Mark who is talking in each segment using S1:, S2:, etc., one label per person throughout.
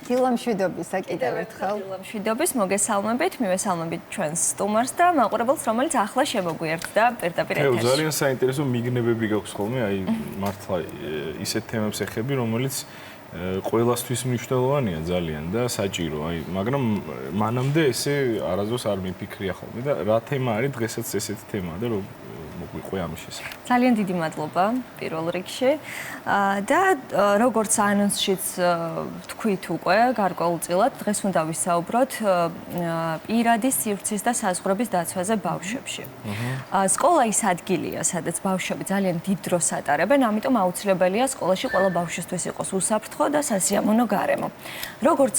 S1: დილამშვიდობისა კიდევ ერთხელ.
S2: დილამშვიდობის მოგესალმებით, მივესალმებით ჩვენს სტუმარს და მაყურებელს, რომელიც ახლა შემოგვიერთდა პირდაპირ ეთერში.
S3: ძალიან საინტერესო მიგნებები გაქვს ხოლმე, აი მართლა ისეთ თემებს ეხები, რომელიც ყველასთვის მნიშვნელოვანია ძალიან და საჭირო, აი, მაგრამ მანამდე ესე არასდროს არ მიფიქრია ხოლმე და რა თემა არის დღესაც ესეთი თემაა და მოგვიყვე ამის შესახებ.
S2: ძალიან დიდი მადლობა პირველ რიგში და როგორც ანონსშიც თქვით უკვე გარკვეულწილად დღეს უნდა ვისაუბროთ პირადი სივრცის და საზღვრების დაცვაზე ბავშვებში. სკოლა ის ადგილია, სადაც ბავშვები ძალიან დიდ დროს ატარებენ, ამიტომ აუცილებელია სკოლაში ყველა ბავშვისთვის იყოს უსაფრთხო და სასიამოვნო გარემო. როგორც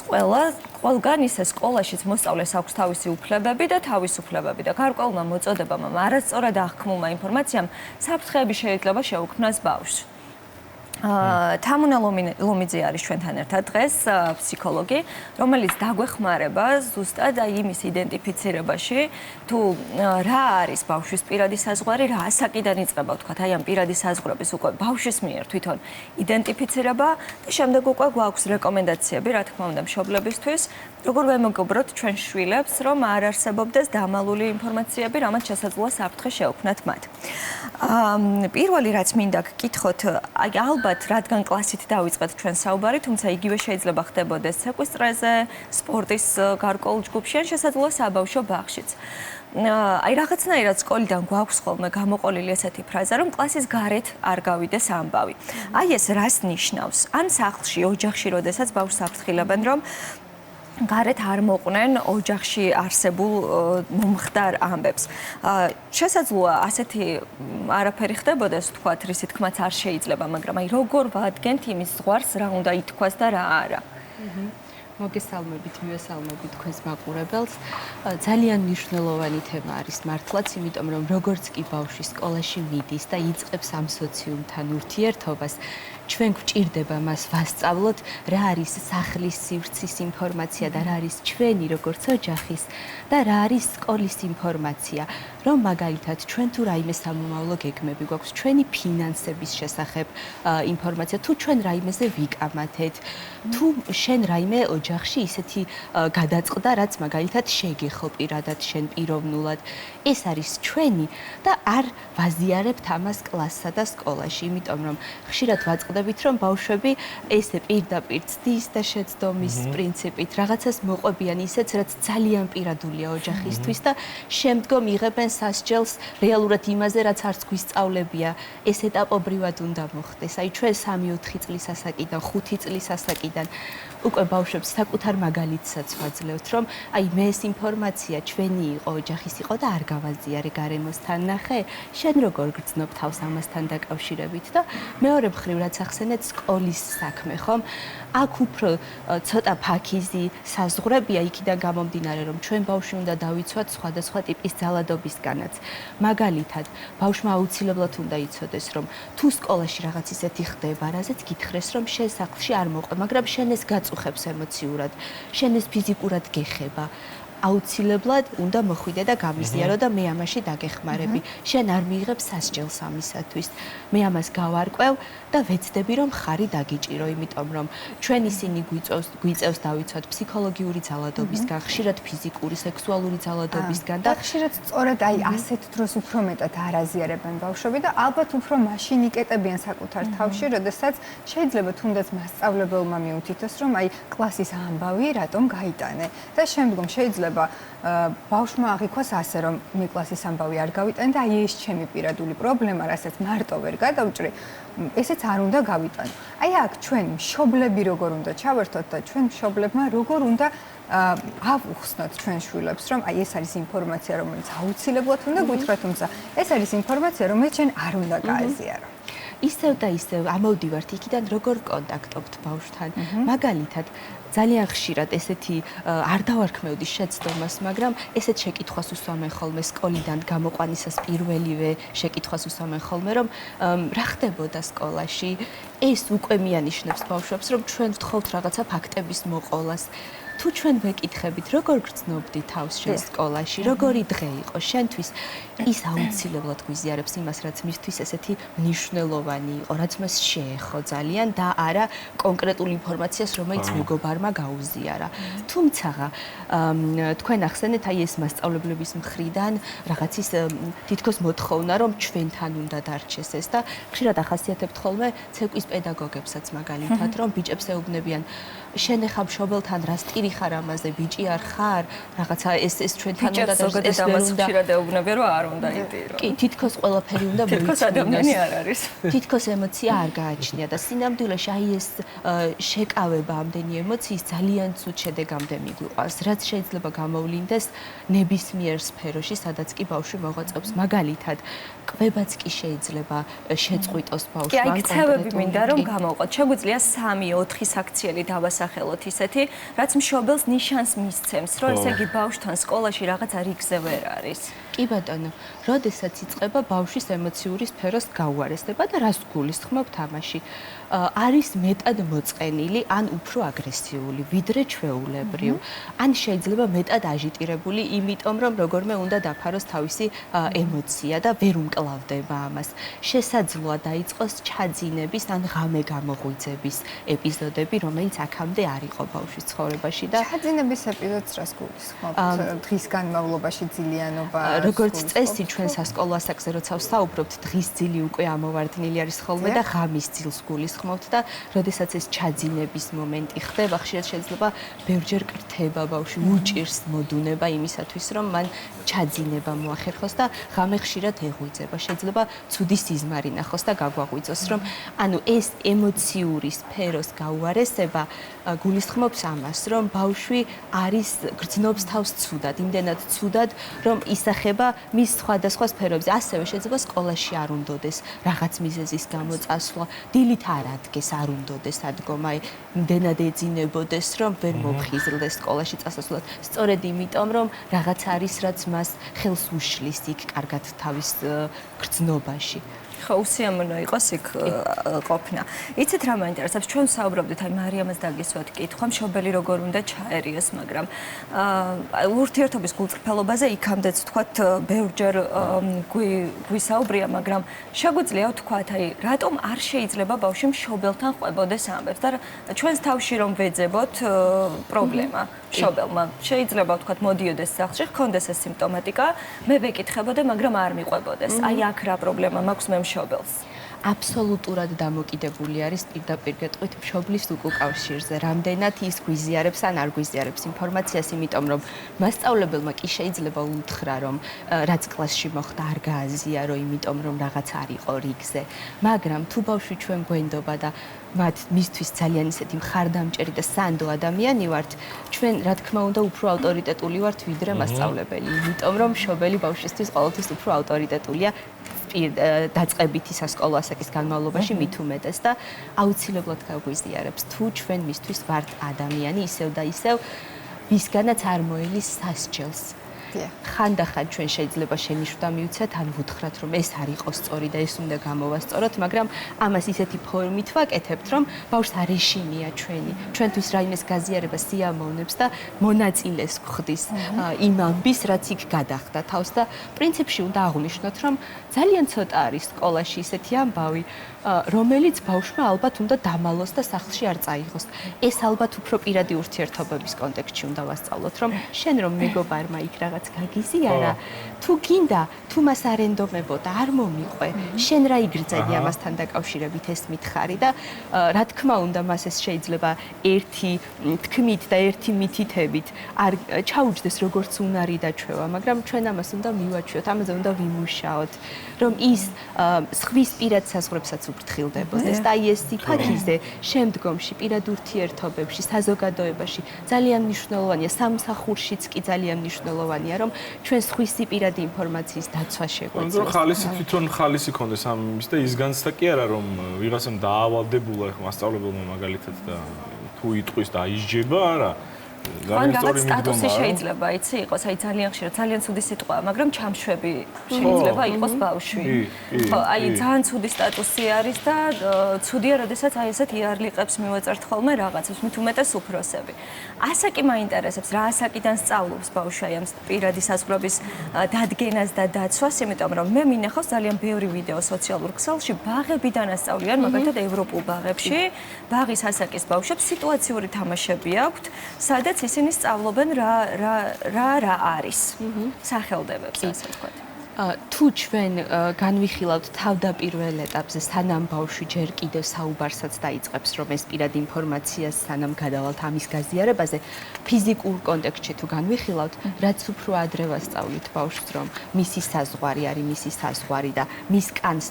S2: ყველგან ისე სკოლაშიც მოსწავლეს აქვს თავისი უფლებები და თავისუფლებები და გარკვეულმა მოწოდებამ არასწორად აღქმულმა ინფორმაციამ საფრთხეები შეიძლება შეუქმნას ბავშვს. თამუნა ლომიძე არის ჩვენთან ერთად დღეს, ფსიქოლოგი, რომელიც დაგვეხმარება ზუსტად აი იმის იდენტიფიცირებაში, თუ რა არის ბავშვის პირადი საზღვარი, რა ასაკიდან იწყება, ვთქვათ, აი ამ პირადი საზღვრების უკვე ბავშვის მიერ თვითონ იდენტიფიცირება და შემდეგ უკვე გვაქვს რეკომენდაციები, რა თქმა უნდა, მშობლებისთვის, როგორ ვემოგობროთ ჩვენ შვილებს, რომ არ არსებობდეს დამალული ინფორმაციები, რამაც შესაძლოა საფრთხე შეუქმნათ მათ. პირველი რაც მინდა გკითხოთ, აი ალბათ რადგან კლასით დავიწყეთ ჩვენ საუბარი, თუმცა იგივე შეიძლება ხდებოდეს სეკვესტრეზე, სპორტის გარკვეულ ჯგუფში, ან შესაძლოა საბავშვო ბაღშიც. აი რაღაცნაირად სკოლიდან გვაქვს ხოლმე გამოყოლილი ესეთი ფრაზა, რომ კლასის გარეთ არ გავიდეს ამბავი. აი ეს რას ნიშნავს? ან სახლში, ოჯახში, როდესაც ბავშვს აფრთხილებენ, რომ გარეთ არ მოყვნენ ოჯახში არსებულ მომხდარ ამბებს. შესაძლოა ასეთი არაფერი ხდებოდეს, თქვათ, რისი თქმაც არ შეიძლება, მაგრამ აი როგორ ვადგენთ იმის ზღვარს, რა უნდა ითქვას და რა არა.
S4: მოგესალმებით, მივესალმებით თქვენს მაყურებელს. ძალიან მნიშვნელოვანი თემა არის მართლაც, იმიტომ რომ როგორც კი ბავშვი სკოლაში მიდის და იწყებს ამ სოციუმთან ურთიერთობას, ჩვენ გვჭირდება მას ვასწავლოთ, რა არის სახლის სივრცის ინფორმაცია და რა არის ჩვენი როგორც ოჯახის და რა არის სკოლის ინფორმაცია. რომ მაგალითად ჩვენ თუ რაიმე სამომავლო გეგმები გვაქვს, ჩვენი ფინანსების შესახებ ინფორმაცია, თუ ჩვენ რაიმეზე ვიკამათეთ, თუ შენ რაიმე ოჯახში ისეთი გადაწყდა, რაც მაგალითად შეგეხო პირადად შენ პიროვნულად, ეს არის ჩვენი და არ ვაზიარებთ ამას კლასსა და სკოლაში, იმიტომ რომ ხშირად ვაწყდებით, რომ ბავშვები ესე პირდაპირ ცდის და შეცდომის პრინციპით რაღაცას მოყვებიან ისეც, რაც ძალიან პირადულია ოჯახისთვის და შემდგომ იღებენ სასჯელს რეალურად იმაზე, რაც არც გვისწავლებია, ეს ეტაპობრივად უნდა მოხდეს. აი ჩვენ 3-4 წლის ასაკიდან, 5 წლის ასაკიდან უკვე ბავშვებს საკუთარ მაგალითსაც ვაძლევთ, რომ აი მე ეს ინფორმაცია ჩვენი იყო, ოჯახის იყო და არ გავაზიარე გარემოსთან ნახე, შენ როგორ გრძნობ თავს ამასთან დაკავშირებით და მეორე მხრივ რაც ახსენეთ სკოლის საქმე, ხომ? აქ უფრო ცოტა ფაქიზი საზღვრებია იქიდან გამომდინარე, რომ ჩვენ ბავშვი უნდა დავიცვათ სხვადასხვა ტიპის ძალადობისგანაც. მაგალითად, ბავშვმა აუცილებლად უნდა იცოდეს, რომ თუ სკოლაში რაღაც ისეთი ხდება, რაზეც გითხრეს, რომ შენ სახლში არ მოყვე, მაგრამ შენ ეს გაწუხებს ემოციურად, შენ ეს ფიზიკურად გეხება. აუცილებლად უნდა მოხვიდე და გამიზიარო და მე ამაში დაგეხმარები. შენ არ მიიღებ სასჯელს ამისათვის. მე ამას გავარკვევ და ვეცდები რომ ხარი დაგიჭირო, იმიტომ რომ ჩვენ ისინი გვიწევს დავიცვათ ფსიქოლოგიური ძალადობისგან, ხშირად ფიზიკური, სექსუალური ძალადობისგან
S1: და ხშირად სწორედ აი ასეთ დროს უფრო მეტად არ აზიარებენ ბავშვები და ალბათ უფრო მაშინ იკეტებიან საკუთარ თავში, როდესაც შეიძლება თუნდაც მასწავლებელმა მიუთითოს, რომ აი კლასის ამბავი რატომ გაიტანე და შემდგომ შეიძლება ბავშვმა აღიქვას ასე, რომ მე კლასის ამბავი არ გავიტანე და აი ეს ჩემი პირადული პრობლემა, რასაც მარტო ვერ გადავჭრი, ესეც არ უნდა გავიტანო. აი აქ ჩვენ მშობლები როგორ უნდა ჩავერთოთ და ჩვენ მშობლებმა როგორ უნდა ავუხსნათ ჩვენ შვილებს, რომ აი ეს არის ინფორმაცია, რომელიც აუცილებლად უნდა გითხრათ, თუმცა ეს არის ინფორმაცია, რომელიც ჩვენ არ უნდა გააზიარო.
S4: ისევ და ისევ ამოვდივართ იქიდან როგორ კონტაქტობთ ბავშვთან. მაგალითად ძალიან ხშირად ესეთი არ დავარქმევდი შეცდომას, მაგრამ ესეთ შეკითხვას უსვამენ ხოლმე სკოლიდან გამოყვანისას პირველივე შეკითხვას უსვამენ ხოლმე, რომ რა ხდებოდა სკოლაში, ეს უკვე მიანიშნებს ბავშვებს, რომ ჩვენ ვთხოვთ რაღაცა ფაქტების მოყოლას. თუ ჩვენ ვეკითხებით, როგორ გრძნობდი თავს შენ სკოლაში, როგორი დღე იყო შენთვის, ის აუცილებლად გვიზიარებს იმას, რაც მისთვის ესეთი მნიშვნელოვანი იყო, რაც მას შეეხო ძალიან და არა კონკრეტულ ინფორმაციას, რომელიც მეგობარმა გაუზიარა. თუმცა თქვენ ახსენეთ აი ეს მასწავლებლების მხრიდან რაღაცის თითქოს მოთხოვნა, რომ ჩვენთან უნდა დარჩეს ეს და ხშირად ახასიათებთ ხოლმე ცეკვის პედაგოგებსაც მაგალითად, რომ ბიჭებს ეუბნებიან შენ ახლა მშობელთან რა სტირი ხარ ამაზე, ბიჭი არ ხარ, რაღაცა ეს ჩვენთან უნდა
S2: ზოგადად ამას ხშირად ეუბნებიან, რომ არ უნდა იტირო.
S4: კი, თითქოს ყველაფერი უნდა მოიწმინოს.
S2: თითქოს ადამიანი არ არის.
S4: თითქოს ემოცია არ გააჩნია და სინამდვილეში აი ეს შეკავება ამდენი ემოციის ძალიან ცუდ შედეგამდე მიგვიყვანს, რაც შეიძლება გამოვლინდეს ნებისმიერ სფეროში, სადაც კი ბავშვი მოღვაწეობს. მაგალითად, კვებაც კი შეიძლება შეწყვიტოს ბავშვს.
S2: კი, აი ქცევები მინდა რომ გამოვყოთ. შეგვიძლია 3-4 საქციელი დავასახელოთ ისეთი, რაც მშობელს ნიშანს მისცემს, რომ ესე იგი ბავშვთან სკოლაში რაღაცა რიგზე ვერ არის.
S4: კი ბატონო, როდესაც იწყება ბავშვის ემოციური სფეროს გაუარესება და რას გულისხმობ თამაში, არის მეტად მოწყენილი ან უფრო აგრესიული, ვიდრე ჩვეულებრივ, ან შეიძლება მეტად აჟიტირებული, იმიტომ რომ როგორმე უნდა დაფაროს თავისი ემოცია და ვერ უმკლავდება ამას. შესაძლოა დაიწყოს ჩაძინების ან ღამე გამოღვიძების ეპიზოდები, რომელიც აქამდე არ იყო ბავშვის ცხოვრებაში და
S1: ჩაძინების ეპიზოდს რას გულისხმობთ? დღის განმავლობაში ძილიანობა
S4: როგორც წესი ჩვენ სასკოლო ასაკზე როცა ვსაუბრობთ, დღის ძილი უკვე ამოვარდნილი არის ხოლმე და ღამის ძილს გულისხმობთ და როდესაც ეს ჩაძინების მომენტი ხდება, ხშირად შეიძლება ბევრჯერ კრთება ბავშვი, უჭირს მოდუნება იმისათვის, რომ მან ჩაძინება მოახერხოს და ღამე ხშირად ეღვიძება. შეიძლება ცუდი სიზმარი ნახოს და გაგვაღვიძოს, რომ ანუ ეს ემოციური სფეროს გაუარესება გულისხმობს ამას, რომ ბავშვი არის გრძნობს თავს ცუდად, იმდენად ცუდად, რომ ისახება მის სხვადასხვა სფეროებზე. ასევე შეიძლება სკოლაში არ უნდოდეს რაღაც მიზეზის გამო წასვლა, დილით არ ადგეს, არ უნდოდეს ადგომა, იმდენად ეძინებოდეს, რომ ვერ მომხიზლდეს სკოლაში წასასვლელად. სწორედ იმიტომ, რომ რაღაც არის, რაც მას ხელს უშლის იქ კარგად თავის გრძნობაში.
S2: ხო, უსიამოვნო იყოს იქ ყოფნა. იცით რა მაინტერესებს? ჩვენ საუბრობდით, აი მარიამას დაგისვათ კითხვა, მშობელი როგორ უნდა ჩაერიოს, მაგრამ ურთიერთობის გულწრფელობაზე იქამდეც ვთქვათ, ბევრჯერ გვისაუბრია, მაგრამ შეგვიძლია ვთქვათ, აი რატომ არ შეიძლება ბავშვი მშობელთან ყვებოდეს ამბებს და ჩვენს თავში რომ ვეძებოთ პრობლემა მშობელმა. შეიძლება ვთქვათ, მოდიოდეს სახლში, ჰქონდეს ეს სიმპტომატიკა, მე ვეკითხებოდე, მაგრამ არ მიყვებოდეს. აი აქ რა პრობლემა მაქვს მე მშობელს?
S4: აბსოლუტურად დამოკიდებული არის პირდაპირ გეტყვით მშობლის უკავშირზე, რამდენად ის გვიზიარებს ან არ გვიზიარებს ინფორმაციას, იმიტომ რომ მასწავლებელმა კი შეიძლება უთხრა, რომ რაც კლასში მოხდა არ გააზიარო, იმიტომ რომ რაღაც არ იყო რიგზე. მაგრამ თუ ბავშვი ჩვენ გვენდობა და მისთვის ძალიან ისეთი მხარდამჭერი და სანდო ადამიანი ვართ, ჩვენ რა თქმა უნდა უფრო ავტორიტეტული ვართ ვიდრე მასწავლებელი, იმიტომ რომ მშობელი ბავშვისთვის ყოველთვის უფრო ავტორიტეტულია დაწყებითი სასკოლო ასაკის განმავლობაში მით უმეტეს და აუცილებლად გაგვიზიარებს თუ ჩვენ მისთვის ვართ ადამიანი ისევ და ისევ ვისგანაც არ მოელის სასჯელს. ხანდახან ჩვენ შეიძლება შენიშვნა მივცეთ ან ვუთხრათ რომ ეს არ იყო სწორი და ეს უნდა გამოვასწოროთ, მაგრამ ამას ისეთი ფორმით ვაკეთებთ, რომ ბავშვს არ ეშინია ჩვენთვის რაიმეს გაზიარება სიამოვნებს და მონაწილეს გვხდის იმ ამბის, რაც იქ გადახდა თავს და პრინციპში უნდა აღვნიშნოთ, რომ ძალიან ცოტა არის სკოლაში ისეთი ამბავი, რომელიც ბავშვმა ალბათ უნდა დამალოს და სახლში არ წაიღოს. ეს ალბათ უფრო პირადი ურთიერთობების კონტექსტში უნდა ვასწავლოთ, რომ შენ რომ მეგობარმა იქ რაღაც გაგიზიარა, თუ გინდა, თუ მას არ ენდომებო და არ მომიყვე, შენ რა იგრძელი ამასთან დაკავშირებით ეს მითხარი და რა თქმა უნდა მას ეს შეიძლება ერთი თქმით და ერთი მითითებით არ ჩაუჯდეს როგორც უნარი დაჩვევა, მაგრამ ჩვენ ამას უნდა მივაჩვიოთ, ამაზე უნდა ვიმუშაოთ, რომ ის სხვის პირად საზღვრებსაც უფრთხილდებოდეს და აი ეს სიფათიზე შემდგომში პირად ურთიერთობებში, საზოგადოებაში ძალიან მნიშვნელოვანია, სამსახურშიც კი ძალიან მნიშვნელოვანია, რომ ჩვენ სხვისი პირადი ინფორმაციის დაცვა შეგვეძლოს.
S3: ანუ ხალისი თვითონ ხალისი კონდეს ამის და ის განცდა კი არა რომ ვიღაცამ დაავალდებულა მასწავლებელმა მაგალითად და თუ იტყვის და აიჯება, არა.
S2: ან რაღაც სტატუსი შეიძლება იცი იყოს, აი ძალიან ხშირად ძალიან ცუდი სიტყვაა, მაგრამ ჩამშვები შეიძლება იყოს ბავშვი. ხო, აი ძალიან ცუდი სტატუსი არის და ცუდია, როდესაც აი ესეთ იარლიყებს მივაწერთ ხოლმე რაღაცებს, მით უმეტეს უფროსები. ასაკი მაინტერესებს, რა ასაკიდან სწავლობს ბავშვი აი ამ პირადი საზღვრების დადგენას და დაცვას, იმიტომ რომ მე მინახავს ძალიან ბევრი ვიდეო სოციალურ ქსელში, ბაღებიდან ასწავლიან, მაგალითად ევროპულ ბაღებში, ბაღის ასაკის ბავშვებს სიტუაციური თამაშები აქვთ, სადაც ისინი სწავლობენ რა არის სახელდებებს, ასე ვთქვათ.
S4: თუ ჩვენ განვიხილავთ თავდაპირველ ეტაპზე, სანამ ბავშვი ჯერ კიდევ საუბარსაც დაიწყებს, რომ ეს პირადი ინფორმაციას სანამ გადავალთ ამის გაზიარებაზე, ფიზიკურ კონტექსტში თუ განვიხილავთ, რაც უფრო ადრე ვასწავლით ბავშვს, რომ მისი საზღვარი არის მისი საზღვარი და მის კანს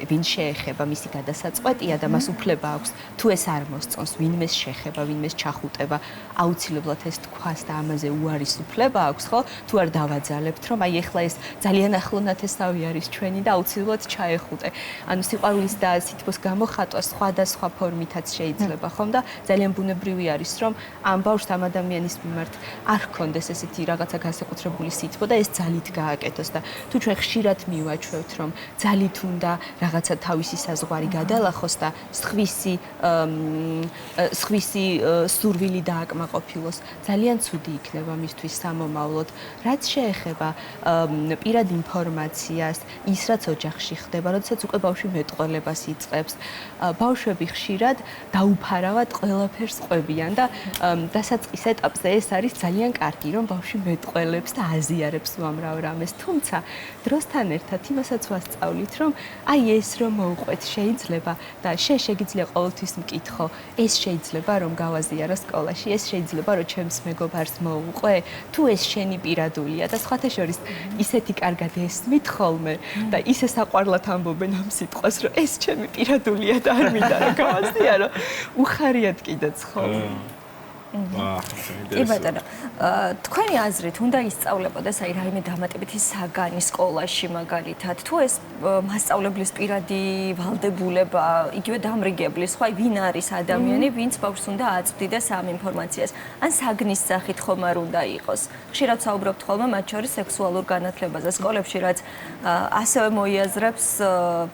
S4: ვინ შეეხება, მისი გადასაწყვეტია და მას უფლება აქვს, თუ ეს არ მოსწონს, ვინმეს შეხება, ვინმეს ჩახუტება, აუცილებლად ეს თქვას და ამაზე უარის უფლება აქვს, ხო? თუ არ დავაძალებთ, რომ აი ეხლა ეს ძალიან ახლონათესავი არის ჩვენი და აუცილებლად ჩაეხუტე. ანუ სიყვარულის და სითბოს გამოხატვა სხვადასხვა ფორმითაც შეიძლება, ხომ და ძალიან ბუნებრივი არის, რომ ამ ბავშვს ამ ადამიანის მიმართ არ ჰქონდეს ესეთი რაღაცა განსაკუთრებული სითბო და ეს ძალით გააკეთოს და თუ ჩვენ ხშირად მივაჩვევთ, რომ ძალით უნდა რაღაცა თავისი საზღვარი გადალახოს და სხვისი სურვილი დააკმაყოფილოს, ძალიან ცუდი იქნება მისთვის სამომავლოდ. რაც შეეხება პირად ინფორმაციას, ის რაც ოჯახში ხდება, როდესაც უკვე ბავშვი მეტყველებას იწყებს, ბავშვები ხშირად დაუფარავად ყველაფერს ყვებიან და დასაწყის ეტაპზე ეს არის ძალიან კარგი, რომ ბავშვი მეტყველებს და აზიარებს უამრავ რამეს, თუმცა დროსთან ერთად იმასაც ვასწავლით, რომ აი ეს რომ მოუყვეთ შეიძლება და შეგიძლია ყოველთვის მკითხო, ეს შეიძლება რომ გავაზიარო სკოლაში, ეს შეიძლება რომ ჩემს მეგობარს მოუყვე, თუ ეს შენი პირადულია და სხვათა შორის ისეთი კარგად ესმით ხოლმე და ისე საყვარლად ამბობენ ამ სიტყვას, რომ ეს ჩემი პირადულია და არ მინდა რომ გავაზიარო, უხარიათ კიდეც ხოლმე.
S2: კი ბატონო, თქვენი აზრით უნდა ისწავლებოდეს აი რაიმე დამატებითი საგანი სკოლაში მაგალითად, თუ ეს მასწავლებლის პირადი ვალდებულება, იგივე დამრიგებლის, ხო, აი ვინ არის ადამიანი, ვინც ბავშვს უნდა აწვდიდეს ამ ინფორმაციას, ან საგნის სახით ხომ არ უნდა იყოს. ხშირად საუბრობთ ხოლმე მათ შორის სექსუალურ განათლებაზე სკოლებში, რაც ასევე მოიაზრებს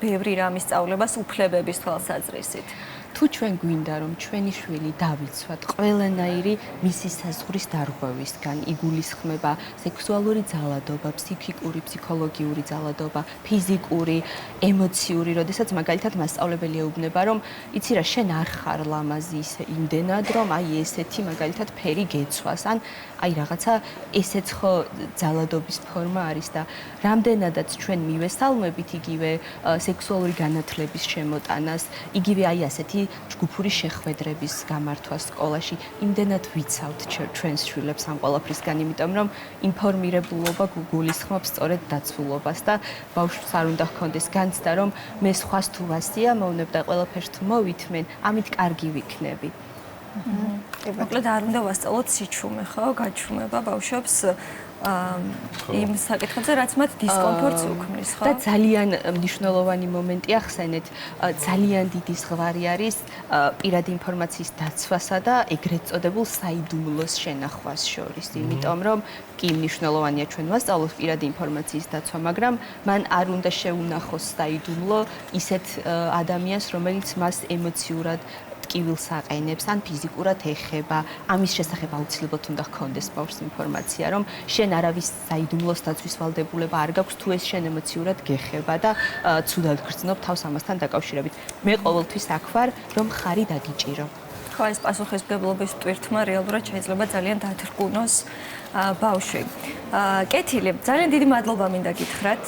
S2: ბევრი რამის სწავლებას უფლებების თვალსაზრისით.
S4: თუ ჩვენ გვინდა რომ ჩვენი შვილი დავიცვათ ყველანაირი მისი საზღვრის დარღვევისგან, იგულისხმება სექსუალური ძალადობა, ფსიქიკური, ფსიქოლოგიური ძალადობა, ფიზიკური, ემოციური, როდესაც მაგალითად მასწავლებელი ეუბნება, რომ იცი რა, შენ არ ხარ ლამაზი ისე იმდენად, რომ აი ესეთი მაგალითად ფერი გეცვას, ან აი რაღაცა ესეც ხო ძალადობის ფორმა არის და რამდენადაც ჩვენ მივესალმებით იგივე სექსუალური განათლების შემოტანას, იგივე აი ასეთი ჯგუფური შეხვედრების გამართვა სკოლაში, იმდენად ვიცავთ ჩვენს შვილებს ამ ყველაფრისგან, იმიტომ რომ ინფორმირებულობა გულისხმობს სწორედ დაცულობას და ბავშვს არ უნდა ჰქონდეს განცდა, რომ მე სხვას თუ ვასიამოვნებ და ყველაფერს თუ მოვითმენ, ამით კარგი ვიქნები.
S2: მოკლედ არ უნდა ვასწავლოთ სიჩუმე, ხო, გაჩუმება ბავშვებს იმ საკითხებზე, რაც მათ დისკომფორტს უქმნის, ხო?
S4: და ძალიან მნიშვნელოვანი მომენტი ახსენეთ, ძალიან დიდი ზღვარი არის პირადი ინფორმაციის დაცვასა და ეგრეთ წოდებულ საიდუმლოს შენახვას შორის, იმიტომ რომ კი მნიშვნელოვანია ჩვენ ვასწავლოთ პირადი ინფორმაციის დაცვა, მაგრამ მან არ უნდა შეუნახოს საიდუმლო ისეთ ადამიანს, რომელიც მას ემოციურად ტკივილს აყენებს, ან ფიზიკურად ეხება, ამის შესახებ აუცილებლად უნდა ჰქონდეს ბავშვს ინფორმაცია, რომ შენ არავის საიდუმლოს დაცვის ვალდებულება არ გაქვს, თუ ეს შენ ემოციურად გეხება და ცუდად გრძნობ თავს ამასთან დაკავშირებით. მე ყოველთვის აქ ვარ, რომ ხარი დაგიჭირო.
S2: ხო, ეს პასუხისმგებლობის ტვირთმა რეალურად შეიძლება ძალიან დათრგუნოს ბავშვი. კეთილი, ძალიან დიდი მადლობა მინდა გითხრათ.